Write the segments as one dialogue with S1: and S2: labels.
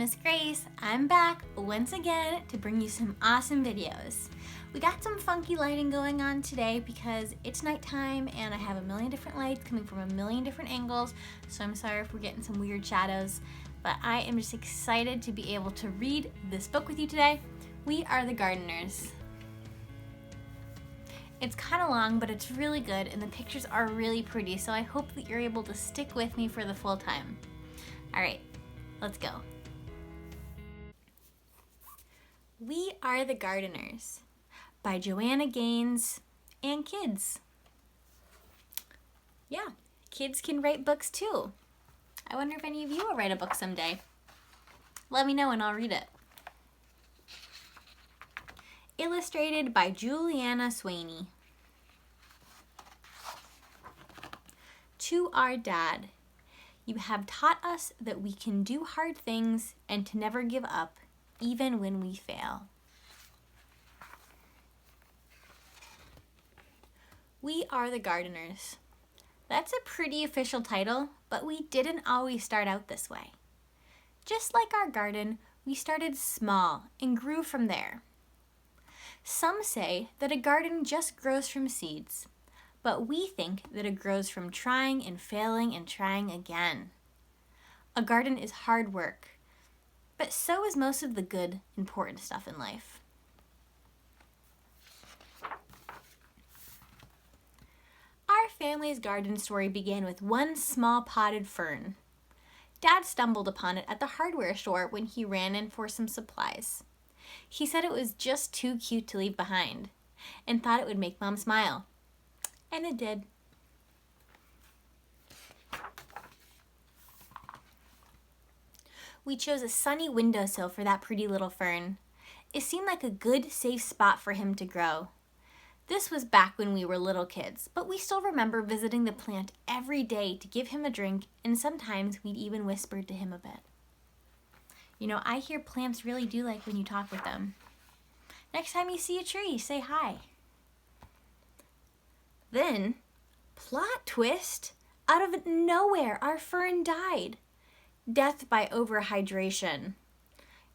S1: Miss Grace. I'm back once again to bring you some awesome videos. We got some funky lighting going on today because it's nighttime and I have a million different lights coming from a million different angles, so I'm sorry if we're getting some weird shadows, but I am just excited to be able to read this book with you today. We Are the Gardeners. It's kind of long, but it's really good and the pictures are really pretty, so I hope that you're able to stick with me for the full time. All right, let's go. We Are the Gardeners by Joanna Gaines and kids. Yeah, kids can write books too. I wonder if any of you will write a book someday. Let me know and I'll read it. Illustrated by Joanna Gaines. To our dad, you have taught us that we can do hard things and to never give up, even when we fail. We Are the Gardeners. That's a pretty official title, but we didn't always start out this way. Just like our garden, we started small and grew from there. Some say that a garden just grows from seeds, but we think that it grows from trying and failing and trying again. A garden is hard work, but so is most of the good, important stuff in life. Our family's garden story began with one small potted fern. Dad stumbled upon it at the hardware store when he ran in for some supplies. He said it was just too cute to leave behind and thought it would make Mom smile. And it did. We chose a sunny windowsill for that pretty little fern. It seemed like a good, safe spot for him to grow. This was back when we were little kids, but we still remember visiting the plant every day to give him a drink, and sometimes we'd even whisper to him a bit. You know, I hear plants really do like when you talk with them. Next time you see a tree, say hi. Then, plot twist, out of nowhere, our fern died. Death by overhydration.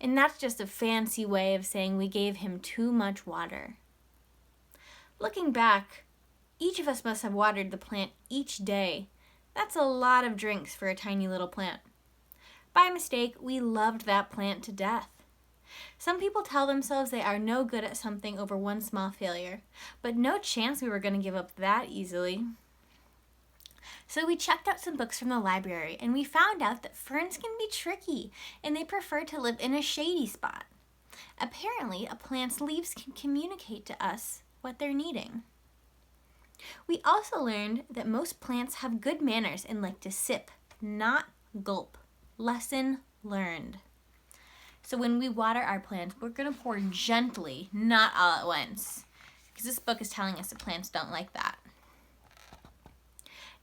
S1: And that's just a fancy way of saying we gave him too much water. Looking back, each of us must have watered the plant each day. That's a lot of drinks for a tiny little plant. By mistake, we loved that plant to death. Some people tell themselves they are no good at something over one small failure, but no chance we were going to give up that easily. So we checked out some books from the library and we found out that ferns can be tricky and they prefer to live in a shady spot. Apparently, a plant's leaves can communicate to us what they're needing. We also learned that most plants have good manners and like to sip, not gulp. Lesson learned. So when we water our plants, we're going to pour gently, not all at once, because this book is telling us that plants don't like that.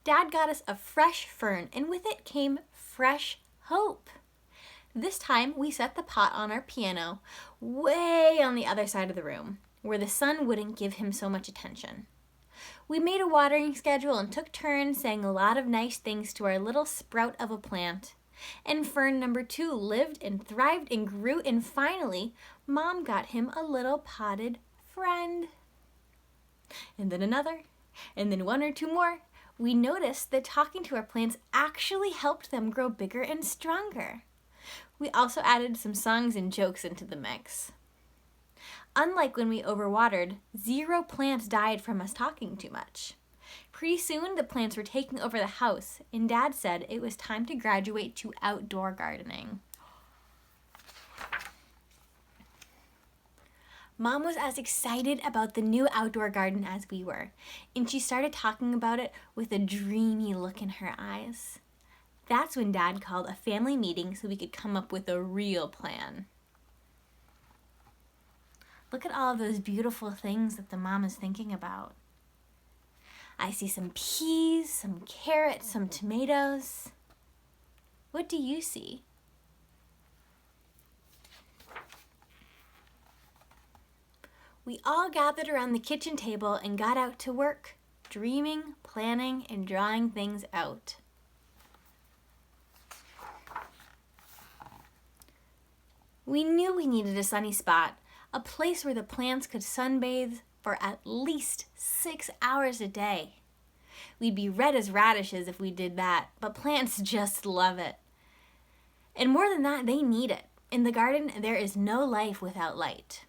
S1: Dad got us a fresh fern, and with it came fresh hope. This time, we set the pot on our piano way on the other side of the room, where the sun wouldn't give him so much attention. We made a watering schedule and took turns saying a lot of nice things to our little sprout of a plant. And fern number 2 lived and thrived and grew, and finally, Mom got him a little potted friend. And then another, and then 1 or 2 more. We noticed that talking to our plants actually helped them grow bigger and stronger. We also added some songs and jokes into the mix. Unlike when we overwatered, 0 plants died from us talking too much. Pretty soon, the plants were taking over the house, and Dad said it was time to graduate to outdoor gardening. Mom was as excited about the new outdoor garden as we were, and she started talking about it with a dreamy look in her eyes. That's when Dad called a family meeting so we could come up with a real plan. Look at all of those beautiful things that the mom is thinking about. I see some peas, some carrots, some tomatoes. What do you see? We all gathered around the kitchen table and got out to work, dreaming, planning, and drawing things out. We knew we needed a sunny spot, a place where the plants could sunbathe for at least 6 hours a day. We'd be red as radishes if we did that, but plants just love it. And more than that, they need it. In the garden, there is no life without light.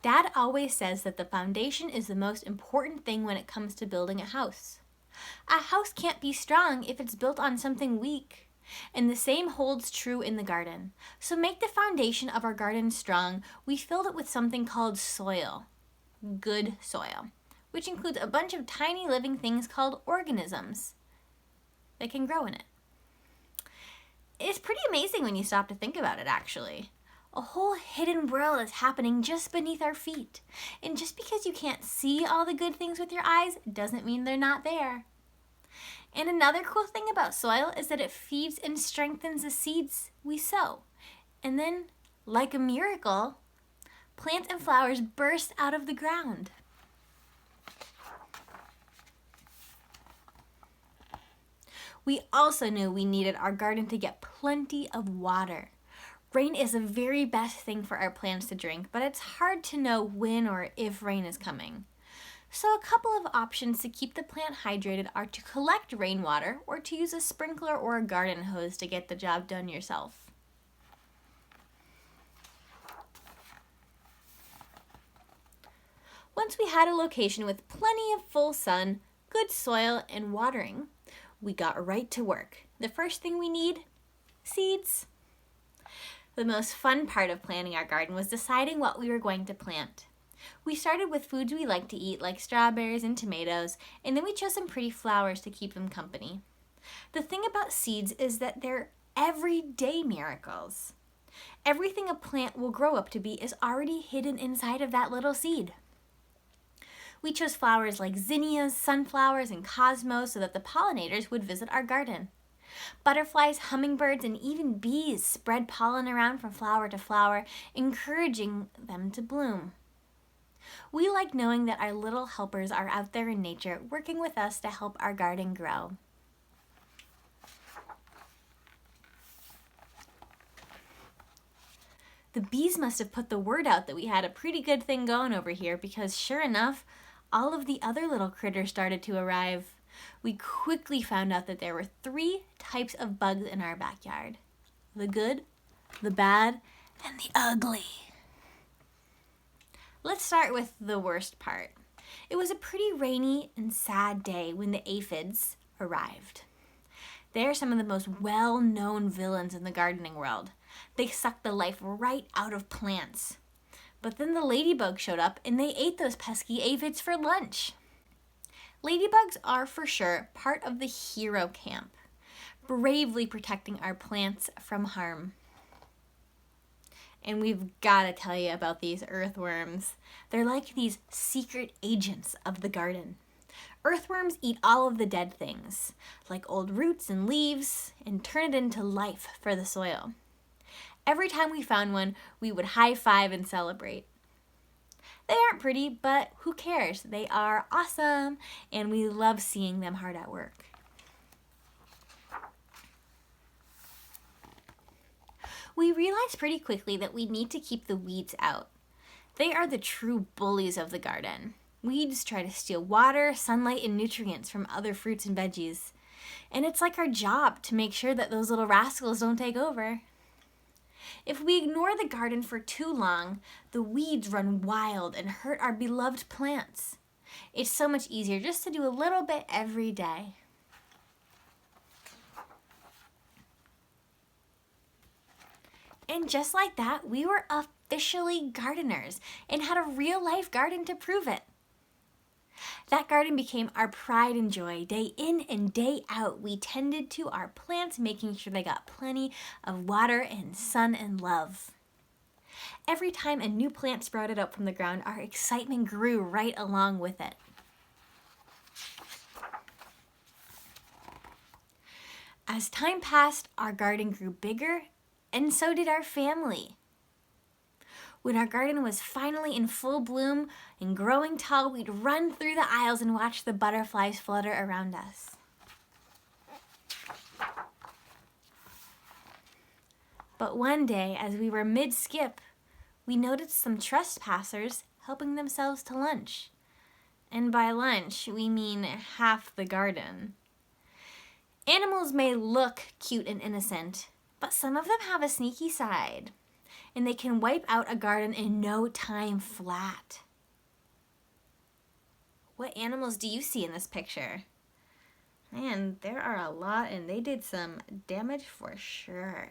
S1: Dad always says that the foundation is the most important thing when it comes to building a house. A house can't be strong if it's built on something weak. And the same holds true in the garden. So make the foundation of our garden strong. We filled it with something called soil. Good soil. Which includes a bunch of tiny living things called organisms that can grow in it. It's pretty amazing when you stop to think about it, actually. A whole hidden world is happening just beneath our feet. And just because you can't see all the good things with your eyes doesn't mean they're not there. And another cool thing about soil is that it feeds and strengthens the seeds we sow. And then, like a miracle, plants and flowers burst out of the ground. We also knew we needed our garden to get plenty of water. Rain is the very best thing for our plants to drink, but it's hard to know when or if rain is coming. So a couple of options to keep the plant hydrated are to collect rainwater or to use a sprinkler or a garden hose to get the job done yourself. Once we had a location with plenty of full sun, good soil, and watering, we got right to work. The first thing we need, seeds. The most fun part of planning our garden was deciding what we were going to plant. We started with foods we like to eat, like strawberries and tomatoes, and then we chose some pretty flowers to keep them company. The thing about seeds is that they're everyday miracles. Everything a plant will grow up to be is already hidden inside of that little seed. We chose flowers like zinnias, sunflowers, and cosmos so that the pollinators would visit our garden. Butterflies, hummingbirds, and even bees spread pollen around from flower to flower, encouraging them to bloom. We like knowing that our little helpers are out there in nature, working with us to help our garden grow. The bees must have put the word out that we had a pretty good thing going over here, because sure enough, all of the other little critters started to arrive. We quickly found out that there were 3 types of bugs in our backyard. The good, the bad, and the ugly. Let's start with the worst part. It was a pretty rainy and sad day when the aphids arrived. They are some of the most well-known villains in the gardening world. They suck the life right out of plants. But then the ladybugs showed up and they ate those pesky aphids for lunch. Ladybugs are for sure part of the hero camp, bravely protecting our plants from harm. And we've got to tell you about these earthworms. They're like these secret agents of the garden. Earthworms eat all of the dead things, like old roots and leaves, and turn it into life for the soil. Every time we found one, we would high five and celebrate. They aren't pretty, but who cares? They are awesome, and we love seeing them hard at work. We realized pretty quickly that we need to keep the weeds out. They are the true bullies of the garden. Weeds try to steal water, sunlight, and nutrients from other fruits and veggies. And it's like our job to make sure that those little rascals don't take over. If we ignore the garden for too long, the weeds run wild and hurt our beloved plants. It's so much easier just to do a little bit every day. And just like that, we were officially gardeners and had a real-life garden to prove it. That garden became our pride and joy. Day in and day out, we tended to our plants, making sure they got plenty of water and sun and love. Every time a new plant sprouted up from the ground, our excitement grew right along with it. As time passed, our garden grew bigger, and so did our family. When our garden was finally in full bloom and growing tall, we'd run through the aisles and watch the butterflies flutter around us. But one day, as we were mid-skip, we noticed some trespassers helping themselves to lunch. And by lunch, we mean half the garden. Animals may look cute and innocent, but some of them have a sneaky side, and they can wipe out a garden in no time flat. What animals do you see in this picture? Man, there are a lot, and they did some damage for sure.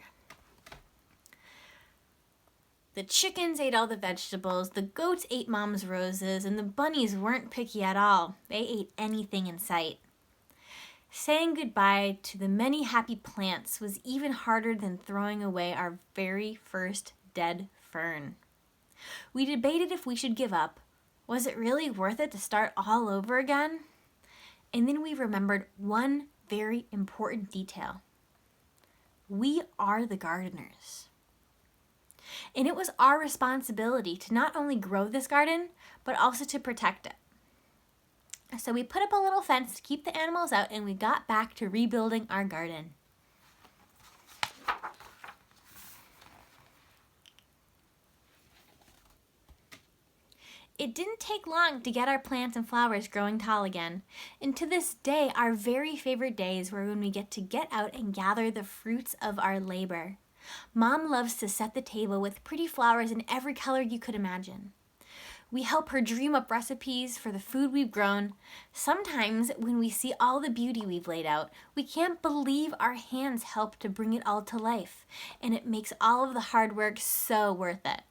S1: The chickens ate all the vegetables, the goats ate Mom's roses, and the bunnies weren't picky at all. They ate anything in sight. Saying goodbye to the many happy plants was even harder than throwing away our very first dead fern. We debated if we should give up. Was it really worth it to start all over again? And then we remembered one very important detail. We are the gardeners. And it was our responsibility to not only grow this garden, but also to protect it. So we put up a little fence to keep the animals out, and we got back to rebuilding our garden. It didn't take long to get our plants and flowers growing tall again. And to this day, our very favorite days were when we get out and gather the fruits of our labor. Mom loves to set the table with pretty flowers in every color you could imagine. We help her dream up recipes for the food we've grown. Sometimes when we see all the beauty we've laid out, we can't believe our hands helped to bring it all to life, and it makes all of the hard work so worth it.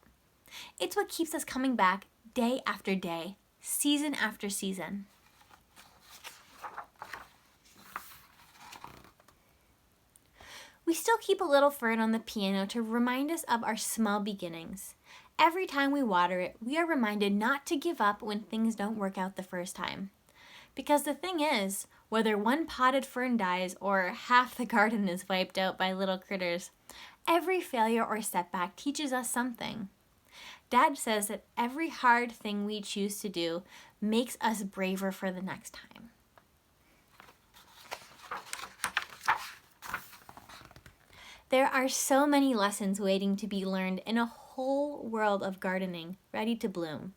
S1: It's what keeps us coming back day after day, season after season. We still keep a little fern on the piano to remind us of our small beginnings. Every time we water it, we are reminded not to give up when things don't work out the first time. Because the thing is, whether one potted fern dies or half the garden is wiped out by little critters, every failure or setback teaches us something. Dad says that every hard thing we choose to do makes us braver for the next time. There are so many lessons waiting to be learned in a whole world of gardening ready to bloom.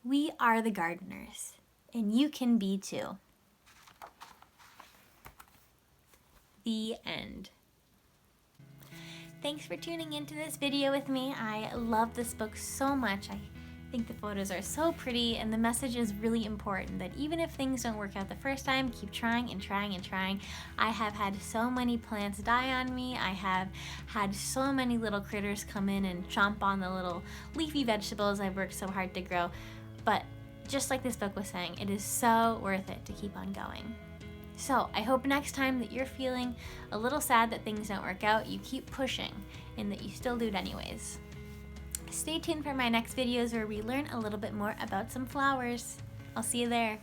S1: We are the gardeners, and you can be too. The end. Thanks for tuning into this video with me. I love this book so much. I think the photos are so pretty, and the message is really important that even if things don't work out the first time, keep trying and trying and trying. I have had so many plants die on me. I have had so many little critters come in and chomp on the little leafy vegetables I've worked so hard to grow. But just like this book was saying, it is so worth it to keep on going. So I hope next time that you're feeling a little sad that things don't work out, you keep pushing and that you still do it anyways. Stay tuned for my next videos where we learn a little bit more about some flowers. I'll see you there.